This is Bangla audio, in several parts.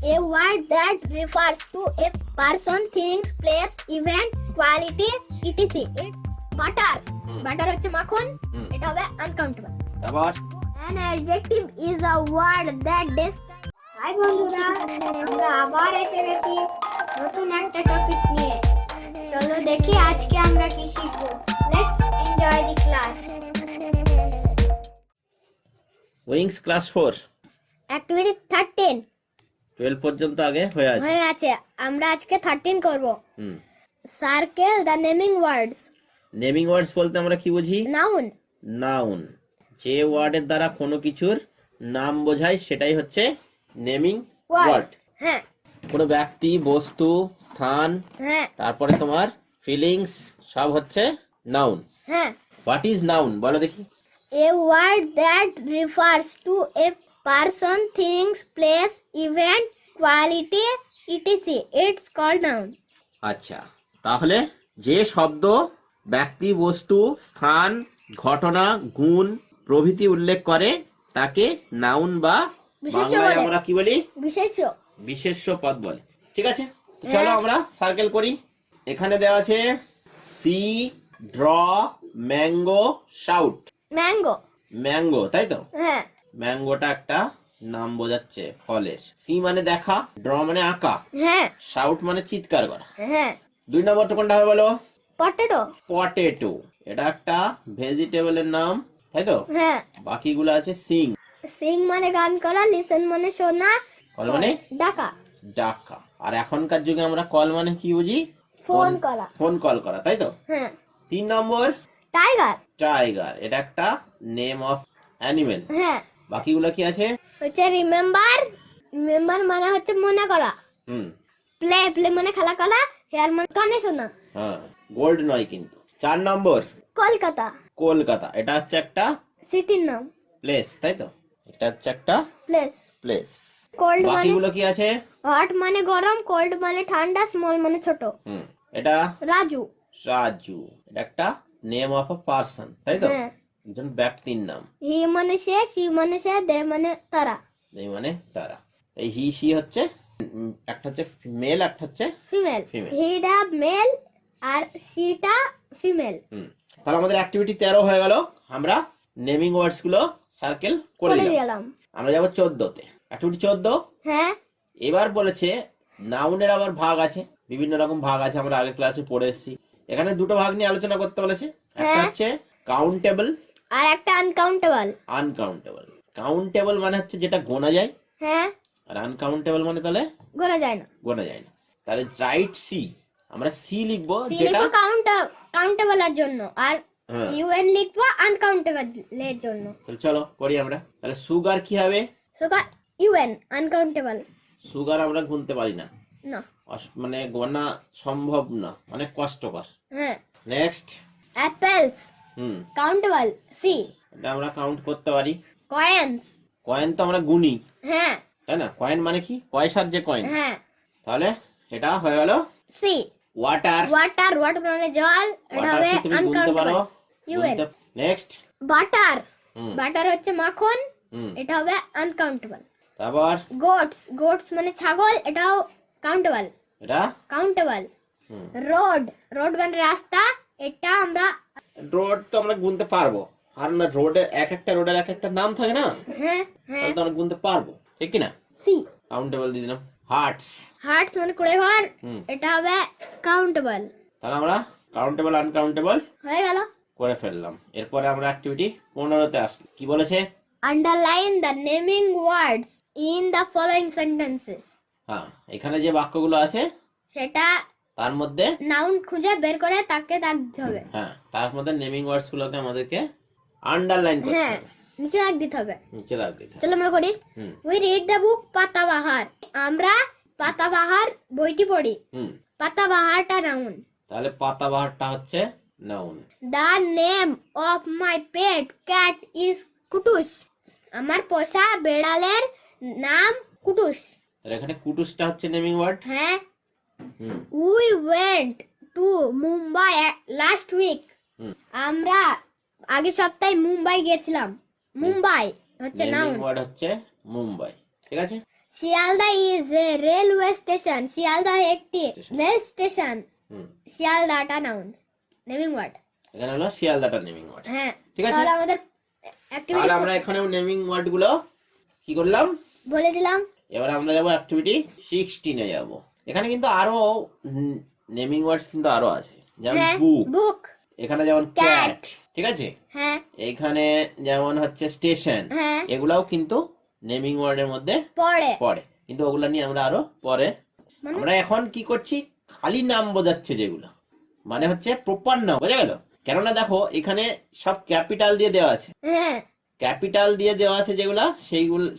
A word that refers to a person, things, place, event, quality, etc. It's butter. Butter হচ্ছে মাখন, এটা হবে uncountable. তারপর An adjective is a word that describes. Hi বন্ধুরা, আমরা আবার এসে গেছি নতুন একটা টপিক নিয়ে। চলো দেখি আজকে আমরা কি শিখবো। Let's enjoy the class. Wings class 4 Activity 13 12 পর্যন্ত আগে হয়ে আছে। আমরা আজকে 13 করব। Circle the naming words. Naming words বলতে আমরা কি বুঝি? Noun. নাউন। যে ওয়ার্ডের দ্বারা কোনো কিছুর নাম বোঝায় সেটাই হচ্ছে নেমিং ওয়ার্ড। হ্যাঁ কোনো ব্যক্তি, বস্তু, স্থান, হ্যাঁ তারপরে তোমার ফিলিংস সব হচ্ছে নাউন। হ্যাঁ। হোয়াট ইজ নাউন বলো দেখি? A word that refers to a person, things, place, event, quality, etc. It's called noun. আচ্ছা, তাহলে যে শব্দ ব্যক্তি, বস্তু, স্থান, ঘটনা, গুণ প্রভৃতি উল্লেখ করে তাকে নাউন বা বিশেষ্য বাংলায় বলে। আমরা কি বলি? বিশেষ্য। বিশেষ্য পদ বলে। ঠিক আছে, চলো আমরা সার্কেল করি। এখানে দেওয়া আছে see, draw, mango, shout. Mango. Mango, তাই তো? হ্যাঁ ম্যাঙ্গোটা একটা নাম বোঝাচ্ছে ফলের। সি মানে দেখা, ড্র মানে আঁকা, হ্যাঁ শাউট মানে চিৎকার করা। হ্যাঁ। 2 নম্বরটা কোনটা হবে বলো? পটেটো। পটেটো, এটা একটা ভেজিটেবলের নাম, তাই তো? হ্যাঁ। বাকিগুলো আছে সিং। সিং মানে গান করা, লিসেন মানে শোনা, কল মানে ডাকা। ডাকা। আর এখনকার যুগে আমরা কল মানে কি বুঝি? ফোন করা। ফোন কল করা, তাই তো? হ্যাঁ। 3 নম্বর টাইগার। টাইগার, এটা একটা নেম অফ অ্যানিমেল। হ্যাঁ। বাকিগুলো কি আছে? হচ্ছে রিমেম্বার। রিমেম্বার মানে হচ্ছে মনে করা। প্লে, প্লে মানে খেলা করা, হেয়ার মানে কানে শোনা। হ্যাঁ, গোল্ড নয় কিন্তু। 4 নম্বর কলকাতা। কলকাতা, এটা হচ্ছে একটা সিটির নাম। প্লেস, তাই তো? এটা হচ্ছে একটা প্লেস। প্লেস। কোল্ড মানে বাকিগুলো কি আছে? হট মানে গরম, কোল্ড মানে ঠান্ডা, স্মল মানে ছোট। এটা রাজু। রাজু, এটা একটা নেম অফ আ পারসন, তাই তো? হ্যাঁ। একজন ব্যক্তির নাম। হি মানে সে, সি মানে সে, দে মানে তারা। এই মানে তারা। এই হি সি হচ্ছে একটা হচ্ছে মেল, একটা হচ্ছে ফিমেল। ফিমেল। হিটা মেল আর সিটা ফিমেল। তাহলে আমাদের অ্যাক্টিভিটি 13 হয়ে গেল। আমরা নেমিং ওয়ার্ডস গুলো সার্কেল করে দিলাম। আমরা যাব 14তে। অ্যাক্টিভিটি 14। হ্যাঁ। এবার বলেছে নাউনের আবার ভাগ আছে, বিভিন্ন রকম ভাগ আছে, আমরা আগের ক্লাসে পড়ে এসেছি। এখানে দুটো ভাগ নিয়ে আলোচনা করতে বলেছে। একটা হচ্ছে কাউন্টেবল আর একটা আনকাউন্টেবল। আনকাউন্টেবল। কাউন্টেবল মানে হচ্ছে যেটা গোনা যায়। হ্যাঁ। আর আনকাউন্টেবল মানে তাহলে গোনা যায় না। গোনা যায় না। তাহলে রাইট সি, আমরা সি লিখবো সি যেটা লিখবো কাউন্টেবল এর জন্য, আর ইউএন লিখবো আনকাউন্টেবল এর জন্য। তাহলে চলো করি আমরা। তাহলে সুগার কি হবে? Sugar UN uncountable. সুগার আমরা গুনতে পারি না, না, মানে গোনা সম্ভব না, অনেক কষ্টকর। হ্যাঁ। নেক্সট অ্যাপেলস কাউন্টেবল সি, এটা আমরা কাউন্ট করতে পারি। কয়েনস, কয়েন তো আমরা গুনি, হ্যাঁ তাই না? কয়েন মানে কি? পয়সার যে কয়েন। হ্যাঁ। তাহলে এটা হয়ে গেল সি। ওয়াটার। ওয়াটার, ওয়াটার মানে জল, এটা হবে তুমি গুনতে পারো। ইউএন। Next butter. বাটার হচ্ছে মাখন, এটা হবে আনকাউন্টেবল। তারপর গোটস, গোটস মানে ছাগল, এটাও কাউন্টেবল। এটা কাউন্টেবল। রোড, রোড মানে রাস্তা, এটা আমরা রোড তো আমরা গুনতে পারবো। আর না, রোডের এক একটা রোডের এক একটা নাম থাকে না, হ্যাঁ হ্যাঁ, তাহলে তো আমরা গুনতে পারবো, ঠিক কি না? সি। কাউন্টেবল দিয়ে দিলাম। হার্টস, হার্টস মানে কুড়ে ঘর, এটা হবে কাউন্টেবল। তাহলে আমরা কাউন্টেবল আনকাউন্টেবল হয়ে গেল। করে ফেললাম। এরপরে আমরা অ্যাক্টিভিটি 15তে আসি। কি বলেছে? Underline the naming words in the following sentences. হ্যাঁ, এখানে যে বাক্যগুলো আছে সেটা তার মধ্যে নাউন খুঁজে বের করে তাকে দাগ দিতে হবে। হ্যাঁ, তার মধ্যে নেমিং ওয়ার্ডস গুলোকে আমাদেরকে আন্ডারলাইন করতে হ্যাঁ, হবে, নিচে দাগ দিতে হবে। নিচে দাগ দিতে হবে। চলো আমরা করি। We read the book Patabahar. আমরা পাতাবাহার বইটি পড়ি। পাতাবাহারটা নাউন। তাহলে পাতাবাহারটা হচ্ছে noun. The name of my pet cat is Kutus. আমার পোষা বেড়ালের নাম কুটুস। তাহলে এখানে কুটুসটা হচ্ছে নেমিং ওয়ার্ড। হ্যাঁ। We went to Mumbai last week. আমরা আগের সপ্তাহে মুম্বাই গেছিলাম। মুম্বাই হচ্ছে নাউন। নেমিং ওয়ার্ড হচ্ছে মুম্বাই, ঠিক আছে? Sealdah is a station, Sealdah একটি রেল স্টেশন। হুম, শিয়ালদাটা নাউন, নেমিং ওয়ার্ড। এখানে হলো শিয়ালদাটা নেমিং ওয়ার্ড। হ্যাঁ, ঠিক আছে, তাহলে আমাদের অ্যাক্টিভিটি তাহলে আমরা এখানেও নেমিং ওয়ার্ড গুলো কি করলাম, বলে দিলাম। এবার আমরা যাবো অ্যাক্টিভিটি 16 এ যাব। এখানে কিন্তু আরো নেমিং ওয়ার্ডস কিন্তু আরো আছে, যেমন হ্যাঁ, বুক, বুক, এখানে যেমন Cat, ক্যাট, ঠিক আছে, হ্যাঁ এখানে যেমন হচ্ছে স্টেশন, হ্যাঁ, এগুলাও কিন্তু নেমিং ওয়ার্ডের মধ্যে পড়ে পড়ে, কিন্তু ওগুলা নিয়ে আমরা আরো পরে। মানে? আমরা এখন কি করছি, খালি নাম বোঝাচ্ছে যেগুলো, মানে হচ্ছে প্রপার নাম, বোঝা গেল? কেননা দেখো এখানে সব ক্যাপিটাল দিয়ে দেওয়া আছে, হ্যাঁ ক্যাপিটাল দিয়ে দেওয়া আছে যেগুলা,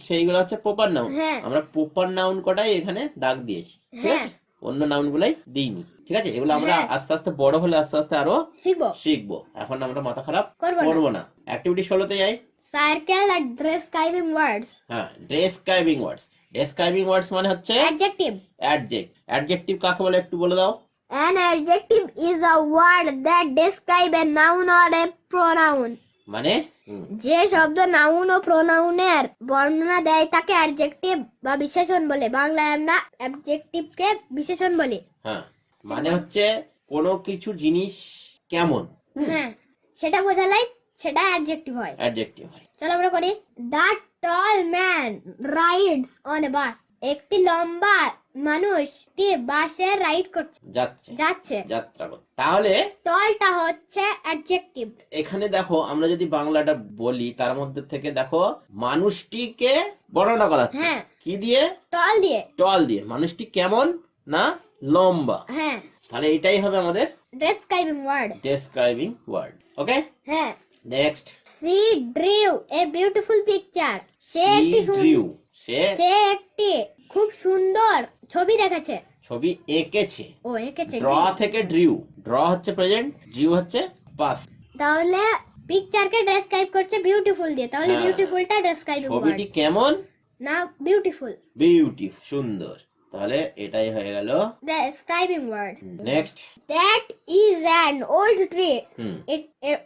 সেইগুলো হচ্ছে প্রপার নাউন। হ্যাঁ আমরা প্রপার নাউন কটাই এখানে দাগ দিয়েছি, ঠিক হ্যাঁ, আছে, অন্য নাউন গুলাই দিইনি, ঠিক আছে। এগুলো আমরা হ্যাঁ। আস্তে আস্তে বড় হলে আস্তে আস্তে আরো শিখবো, শিখবো, এখন আমরা মাথা খারাপ করবো না। করবো না। অ্যাক্টিভিটি 16তে যাই। সার্কেল আর ডেসক্রাইবিং ওয়ার্ডস, হ্যাঁ, ডেসক্রাইবিং ওয়ার্ডস। ডেসক্রাইবিং ওয়ার্ডস মানে হচ্ছে অ্যাডজেক্টিভ। অ্যাডজেক্টিভ কাকে বলে একটু বলে দাও। An adjective is a word that describe a noun or a pronoun. মানে যে শব্দ নাউন ও প্রোনাউনের বর্ণনা দেয় তাকে অ্যাডজেক্টিভ বা বিশেষণ বলে। বাংলায় আমরা অ্যাডজেক্টিভকে বিশেষণ বলি। হ্যাঁ, মানে হচ্ছে কোনো কিছু জিনিস কেমন, হ্যাঁ, সেটা বোঝালেই সেটা অ্যাডজেক্টিভ হয়। অ্যাডজেক্টিভ হয়। চলো আমরা করি। The tall man rides on a bus. একটি লম্বা মানুষটি বাসে রাইড করছে, যাচ্ছে, যাত্রা করছে। তাহলে টলটা হচ্ছে অ্যাডজেক্টিভ। এখানে দেখো আমরা যদি বাংলাটা বলি, তার মধ্যে থেকে দেখো মানুষটিকে বর্ণনা করা হচ্ছে, হ্যাঁ, কি দিয়ে, টল দিয়ে, টল দিয়ে। মানুষটি কেমন না লম্বা, হ্যাঁ, তাহলে এটাই হবে আমাদের describing word. Describing word. Okay, হ্যাঁ। Next. She drew a beautiful picture. সে একটি খুব সুন্দর ছবি দেখেছে, ছবি এঁকেছে। ও এঁকেছে। ড্র থেকে ড্রিউ, ড্র হচ্ছে প্রেজেন্ট, ড্রিউ হচ্ছে পাস্ট। তাহলে পিকচারকে ডেসক্রাইব করছে বিউটিফুল দিয়ে, তাহলে হ্যাঁ। বিউটিফুলটা ডেসক্রাইবিং ওয়ার্ড ছবিটি কেমন না বিউটিফুল, বিউটিফুল, সুন্দর, তাহলে এটাই হয়ে গেল describing word. Next. That is an old tree. Hmm,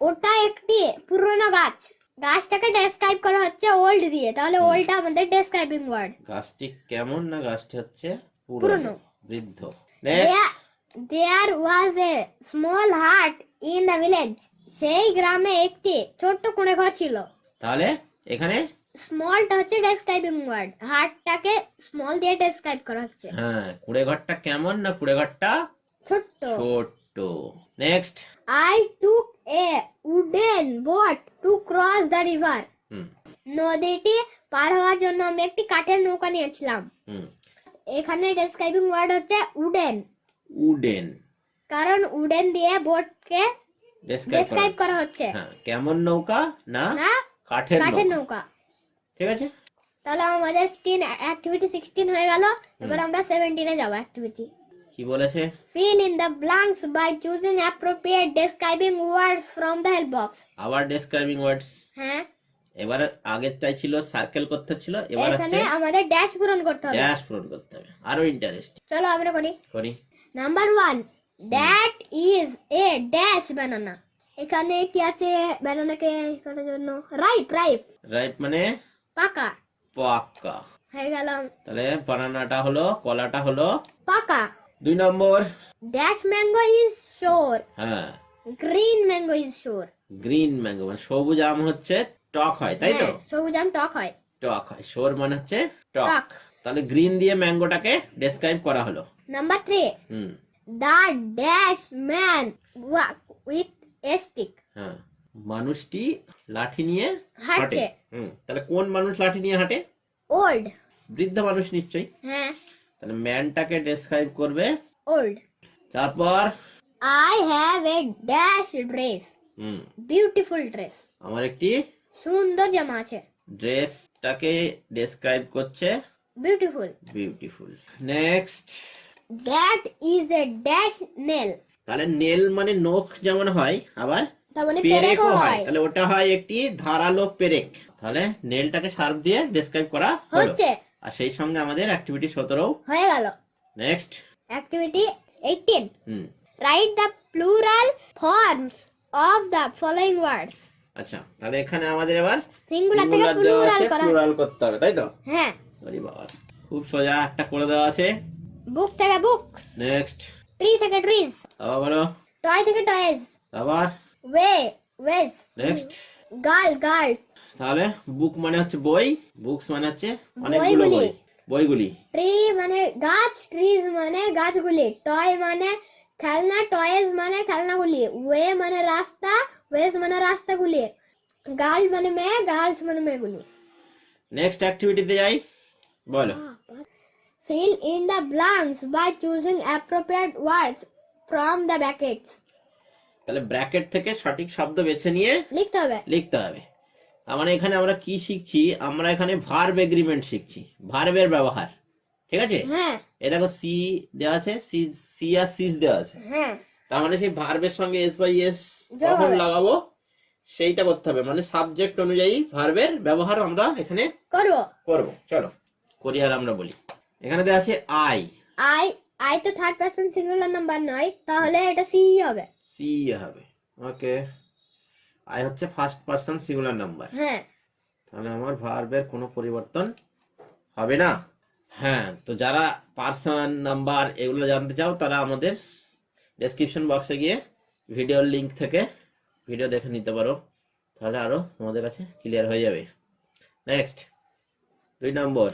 ওটা একটি পুরনো গাছ। গাছটাকে ডেসক্রাইব করা হচ্ছে ওল্ড দিয়ে, তাহলে ওল্ডটা আমাদের ডেসক্রাইবিং ওয়ার্ড। গাছটি কেমন না গাছটি হচ্ছে পুরনো, বৃদ্ধ। Next. There was a small hut in the village. সেই গ্রামে একটি ছোট্ট কুঁড়ে ঘর ছিল। তাহলে এখানে স্মলটা হচ্ছে ডেসক্রাইবিং ওয়ার্ড, হার্টটাকে স্মল দিয়ে ডেসক্রাইব করা হচ্ছে। হ্যাঁ, কুড়ে ঘরটা কেমন না কুড়ে ঘরটা ছোট্ট। ছোট্ট। Next. I took a wooden boat to cross the river. হুম, নদীটি পার হওয়ার জন্য আমি একটি কাঠের নৌকা নিয়েছিলাম। হুম, এখানে ডেসক্রাইবিং ওয়ার্ড হচ্ছে উডেন, উডেন, কারণ উডেন দিয়ে বোটকে ডেসক্রাইব করা হচ্ছে। হ্যাঁ, কেমন নৌকা না না কাঠের কাঠের নৌকা, নৌকা। ঠিক আছে। তাহলে আমাদের অ্যাক্টিভিটি 16 হয়ে গেল। এবার আমরা 17 এ যাব। অ্যাক্টিভিটি কি বলেছে, fill in the blanks by choosing appropriate describing words from the help box. আবার ডেসক্রাইবিং ওয়ার্ডস। হ্যাঁ, এবার আগেরটাই ছিল সার্কেল করতে ছিল, এবার এখানে হচ্ছে আমাদের ড্যাশ পূরণ করতে হবে। ড্যাশ পূরণ করতে হবে, আরো ইন্টারেস্ট চলো আমরা করি। Number 1, that is a dash banana. এখানে কি আছে? ব্যানানাকে করার জন্য রাইপ, রাইট মানে পাকা, পাকা হয়ে গেল। তাহলে বানানাটা হলো, কলাটা হলো পাকা। 2 নম্বর। ড্যাশ ম্যাঙ্গো ইজ শোর, হ্যাঁ, গ্রিন ম্যাঙ্গো ইজ শোর। গ্রিন ম্যাঙ্গো মানে সবুজ আম হচ্ছে টক হয়, তাই তো? সবুজ আম টক হয়। টক হয়, শোর মানে হচ্ছে টক। টক। তাহলে গ্রিন দিয়ে ম্যাঙ্গোটাকে ডেসক্রাইব করা হলো। Number 3, hmm, the dash man walk with a stick. হ্যাঁ, মানুষটি লাঠি নিয়ে হাঁটছে। হাঁটে। হুম, তাহলে কোন মানুষ লাঠি নিয়ে হাঁটে? ওল্ড, বৃদ্ধ মানুষ নিশ্চয়ই। হ্যাঁ তাহলে ম্যানটাকে ডেসক্রাইব করবে ওল্ড। তারপর I have a dash dress, hmm, beautiful dress. আমার একটি সুন্দর জামা আছে, ড্রেসটাকে ডেসক্রাইব করছে beautiful. Beautiful. Next. That is a dash nail. তাহলে নেল মানে নখ যেমন হয়, আবার তার মানে পেরেকও পেরেকও হয়, হয়। তাহলে ওটা হয় একটি ধারালো পেরেক। তাহলে নেলটাকে শার্প দিয়ে ডেসক্রাইব করা হলো। হচ্ছে, আর সেই সঙ্গে আমাদের অ্যাক্টিভিটি 17 হয়ে গেল। Next. Activity 18, hmm, write the plural forms of the following words. আচ্ছা, তাহলে এখানে আমাদের এবার সিঙ্গুলার থেকে সিঙ্গুলার দেওয়া প্লুরাল আছে, করা। প্লুরাল করতে হবে, তাই তো? হ্যাঁ, আরে বাবা, খুব সোজা একটা করে দেওয়া আছে। বুক থেকে বুক, নেক্সট, ট্রি থেকে ট্রিজ, আবার বলো, টয় থেকে টয়েজ, আবার way ways, next. Girl girl, তাহলে বুক মানে হচ্ছে বই, বুকস মানে হচ্ছে অনেকগুলো বইগুলি। বই, বইগুলি। ট্রি মানে গাছ, ট্রিজ মানে গাছগুলি, টয় মানে খেলনা, টয়েজ মানে খেলনাগুলি, ওয়ে মানে রাস্তা, ওয়েজ মানে রাস্তাগুলি, গার্ল মানে মেয়ে, গার্লস মানে মেয়েগুলি। নেক্সট অ্যাক্টিভিটিতে যাই, বলো। Fill in the blanks by choosing appropriate words from the brackets. তাহলে ব্র্যাকেট থেকে সঠিক শব্দ বেছে নিয়ে লিখতে হবে। লিখতে হবে। তার মানে এখানে আমরা কি শিখছি, আমরা এখানে ভার্ব এগ্রিমেন্ট শিখছি, ভার্বের ব্যবহার। ঠিক আছে, হ্যাঁ এই দেখো সি দেওয়া আছে, সি আর সিস দেওয়া আছে, হ্যাঁ, তার মানে সেই ভার্বের সঙ্গে এস বাই এস যোগ কখন হবে। লাগাবো সেইটা করতে হবে, মানে সাবজেক্ট অনুযায়ী ভার্বের ব্যবহার আমরা এখানে করব। করব। চলো করি আর আমরা বলি। এখানে দেওয়া আছে আই, আই, আই তো থার্ড পারসন সিঙ্গুলার নাম্বার নয়, তাহলে এটা সি হবে। সি হবে, ওকে। আই হচ্ছে ফার্স্ট পারসন সিঙ্গুলার নাম্বার, হ্যাঁ তাহলে আমার ভার্বের কোনো পরিবর্তন হবে না। হ্যাঁ, তো যারা পার্সন নাম্বার এগুলো জানতে চাও তারা আমাদের ডেসক্রিপশন বক্সে গিয়ে ভিডিওর লিংক থেকে ভিডিও দেখে নিতে পারো, তাহলে আরো তোমাদের কাছে ক্লিয়ার হয়ে যাবে। নেক্সট 2 নম্বর,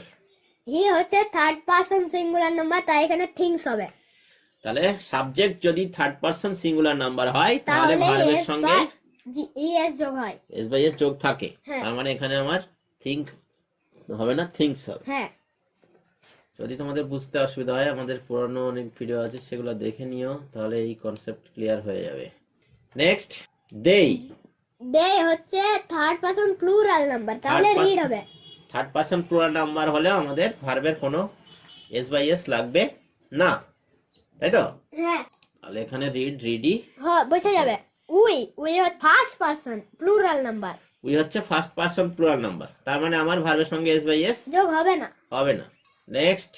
হি হচ্ছে থার্ড পারসন সিঙ্গুলার নাম্বার, তাই এখানে থিংস হবে। তাহলে সাবজেক্ট যদি থার্ড পারসন সিঙ্গুলার নাম্বার হয় তাহলে তাহলে ভার্বের এস সঙ্গে এস যোগ হয়। এস বাই এস যোগ থাকে, হ্যাঁ। তার মানে এখানে আমার থিংক হবে না, থিংস হবে। হ্যাঁ, যদি তোমাদের বুঝতে অসুবিধা হয় আমাদের পুরনো অনেক ভিডিও আছে সেগুলো দেখে নিও, তাহলে এই কনসেপ্ট ক্লিয়ার হয়ে যাবে। নেক্সট দেই, দে হচ্ছে থার্ড পারসন প্লুরাল নাম্বার, তাহলে Third person- রিড হবে। থার্ড পারসন প্লুরাল নাম্বার হলে আমাদের ভার্বের কোনো এস বাই এস লাগবে না, তাই তো? হ্যাঁ, তাহলে এখানে রিড, রিডি। বোঝা যাবে। উই, উই হচ্ছে first person plural number, we হচ্ছে ফার্স্ট পারসন প্লুরাল নাম্বার, তার মানে আমার ভার্বের সঙ্গে এস বাই এস যোগ হবে না। হবে না। Next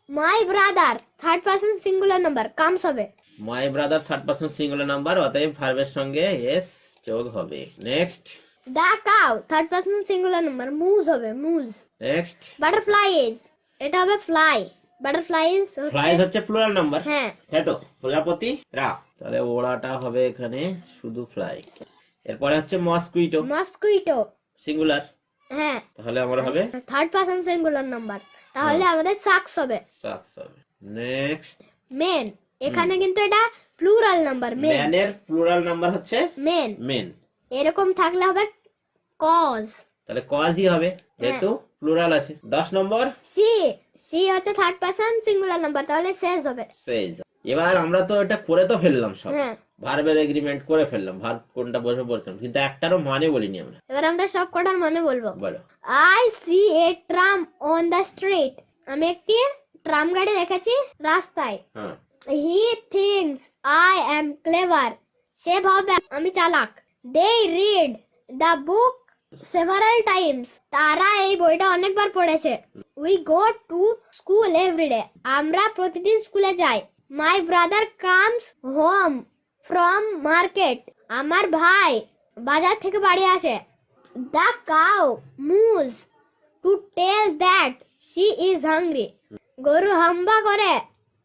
my brother third person singular number, comes হবে। My brother third person singular number, অতএব ভার্বের সঙ্গে এস যোগ হবে। Next the cow third person singular number, moos হবে, মুজ। নেক্সট বাটারফ্লাইজ, এটা হবে ফ্লাই, বাটারফ্লাইজ ফ্লাইজ হচ্ছে প্লুরাল নাম্বার, হ্যাঁ তাই তো? প্রজাপতি রা, তাহলে ওড়াটা হবে এখানে শুধু ফ্লাই। এরপরে হচ্ছে মসকুইটো, মস্কুইটো, সিঙ্গুলার, হ্যাঁ তাহলে আমার হবে থার্ড পারসন সিঙ্গুলার নাম্বার, তাহলে আমাদের সাকস হবে। সাকস হবে। নেক্সট মেন, এখানে কিন্তু এটা প্লুরাল নাম্বার, মেন ম্যানের প্লুরাল নাম্বার হচ্ছে মেন, মেন, এরকম থাকলে হবে কজ। তাহলে কজই হবে যেহেতু প্লুরাল আছে। 10 নম্বর সি, সি হচ্ছে থার্ড পারসন সিঙ্গুলার নাম্বার, তাহলে সেজ হবে। সেজ। এবার আমরা তো এটা করে তো ফেললাম সব, হ্যাঁ, ভার্বের এগ্রিমেন্ট করে ফেললাম, ভার্ব কোনটা বসে বললাম, কিন্তু একটারও মানে বলিনি আমরা। এবার আমরা সব কটার মানে বলবো। বলো। I see a tram on the street, আমি একটি ট্রাম গাড়ি দেখেছি রাস্তায়। হ্যাঁ, he thinks I am clever, সে ভাবে আমি চালাক। They read the book several times, তারা এই বইটা অনেকবার পড়েছে। We go to school everyday, আমরা প্রতিদিন স্কুলে যাই। My brother comes home from market, আমার ভাই বাজার থেকে বাড়ি আসে। The cow moos to tell that she is hungry, গরু হাম্বা করে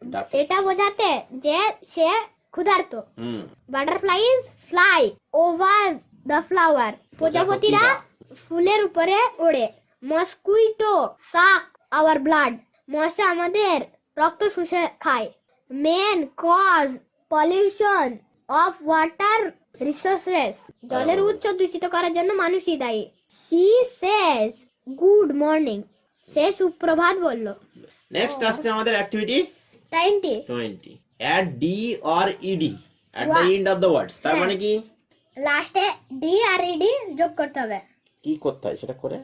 ডাকে। এটা বোঝাতে যে সে ক্ষুধার্ত। Hmm, butterflies fly over the flower, প্রজাপতিরা ফুলের উপরে ওড়ে। মস্কুইটো সাক আওয়ার ব্লাড, মশা আমাদের রক্ত শুষে খায়। Main cause pollution of water resources, জলের উৎস দূষিত করার জন্য মানুষই দায়ী। শি সেজ গুড মর্নিং, সে সুপ্রভাত বলল। নেক্সট আসছে আমাদের activity 20 20, add D or ED at the end of the words. তার মানে কি লাস্টে ডি আর ইডি যোগ করতে হবে, কি করতে হয় সেটা করে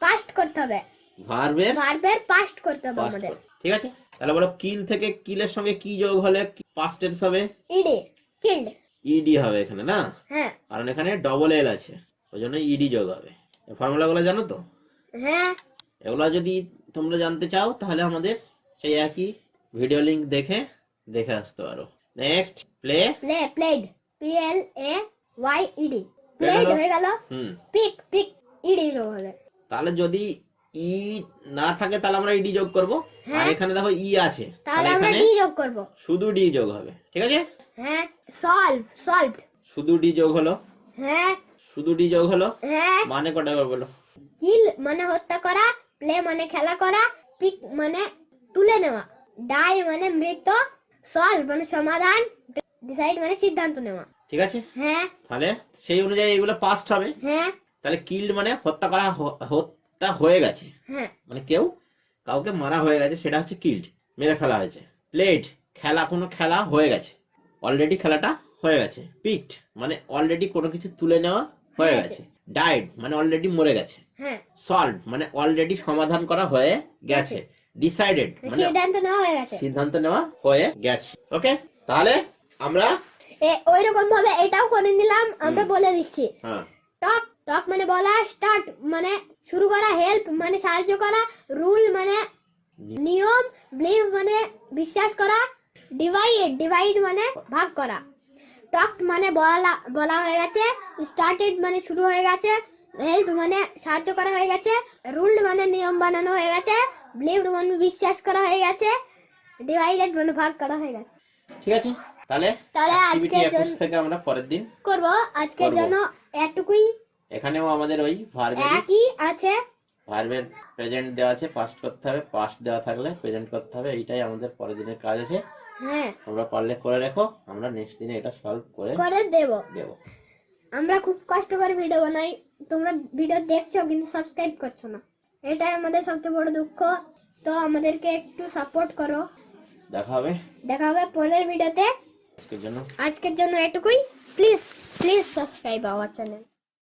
পাস্ট করতে হবে, ভার্বের ভার্বের পাস্ট করতে হবে past আমাদের। করতে। ঠিক আছে, তাহলে বলো কিল থেকে কিলের সঙ্গে কি যোগ হলে পাস্ট টেন্স হবে? ED, killed. ইডি হবে এখানে না, হ্যাঁ কারণ এখানে ডবল এল আছে, ওই জন্য ইডি যোগ হবে। এই ফর্মুলাগুলো জানো তো? হ্যাঁ, এগুলো যদি তোমরা জানতে চাও তাহলে আমাদের সেই একই ভিডিও লিংক দেখে আসতে পারো। Next play, play, played, P L A Y E D, played হলো। হয়ে গেল। হুম, পিক, পিক, ইডি যোগ হবে। তাহলে যদি ই না থাকে তাহলে আমরা ইডি যোগ করব। আর হ্যাঁ। এখানে দেখো ই আছে, তাহলে আমরা এখানে ডি যোগ করব। শুধু ডি যোগ হবে, ঠিক আছে? হ্যাঁ, সলভড। শুধু ডি যোগ হলো, হ্যাঁ শুধু ডি যোগ হলো, হ্যাঁ। মানে কটা করে বলো? কিল মানে হত্যা করা, প্লে মানে খেলা করা, পিক মানে তুলে নেওয়া, ডাই মানে মৃত, সলভ মানে সমাধান, ডিসাইড মানে সিদ্ধান্ত নেওয়া। ঠিক আছে, হ্যাঁ তাহলে সেই অনুযায়ী এগুলো পাস্ট হবে। হ্যাঁ তাহলে কিল্ড মানে হত্যা করা, হত্যা হয়ে গেছে, হ্যাঁ মানে কাউকে মারা হয়ে গেছে, সেটা হচ্ছে কিল্ড, মেরে ফেলা হয়েছে। প্লেড কোনো খেলা হয়ে গেছে, অলরেডি খেলাটা হয়ে গেছে। পিকড মানে অলরেডি কোনো কিছু তুলে নেওয়া হয়ে গেছে। ডাইড মানে অলরেডি মরে গেছে। হ্যাঁ। সলভ মানে অলরেডি সমাধান করা হয়ে গেছে। ডিসাইডেড মানে সিদ্ধান্ত নেওয়া হয়ে গেছে। সিদ্ধান্ত নেওয়া হয়ে গেছে। ওকে, তাহলে আমরা ওই রকম ভাবে এটাও করে নিলাম। আমরা বলে দিচ্ছি। হ্যাঁ, টক মানে বলা, স্টার্ট মানে শুরু করা, হেল্প মানে সাহায্য করা, রুল মানে নিয়ম, বিলিভ মানে বিশ্বাস করা, ডিভাইড মানে ভাগ করা। টক মানে বলা হয়ে গেছে, স্টার্টেড মানে শুরু হয়ে গেছে, হেল্প মানে সাহায্য করা হয়ে গেছে, রুলড মানে নিয়ম বানানো হয়ে গেছে, বিলিভড মানে বিশ্বাস করা হয়ে গেছে, ডিভাইডেড মানে ভাগ করা হয়ে গেছে। ঠিক আছে, তাহলে আজকের জন্য থেকে আমরা পরের দিন করব। আজকের জন্য এটুকুই। এখানেও আমাদের ওই ভার্বের একই আছে, ভার্বের প্রেজেন্ট দেওয়া আছে, পাস্ট করতে হবে, পাস্ট দেওয়া থাকলে প্রেজেন্ট করতে হবে। এইটাই আমাদের পরের দিনের কাজ আছে। হ্যাঁ তোমরা পারলে করে রাখো, আমরা নেক্সট দিনে এটা সলভ করে দেব। আমরা খুব কষ্ট করে ভিডিও বানাই, তোমরা ভিডিও দেখছো কিন্তু সাবস্ক্রাইব করছো না, এটাই আমাদের সবচেয়ে বড় দুঃখ। তো আমাদেরকে একটু সাপোর্ট করো। দেখা হবে পরের ভিডিওতে। আজকের জন্য এটুকুই। Please subscribe our channel.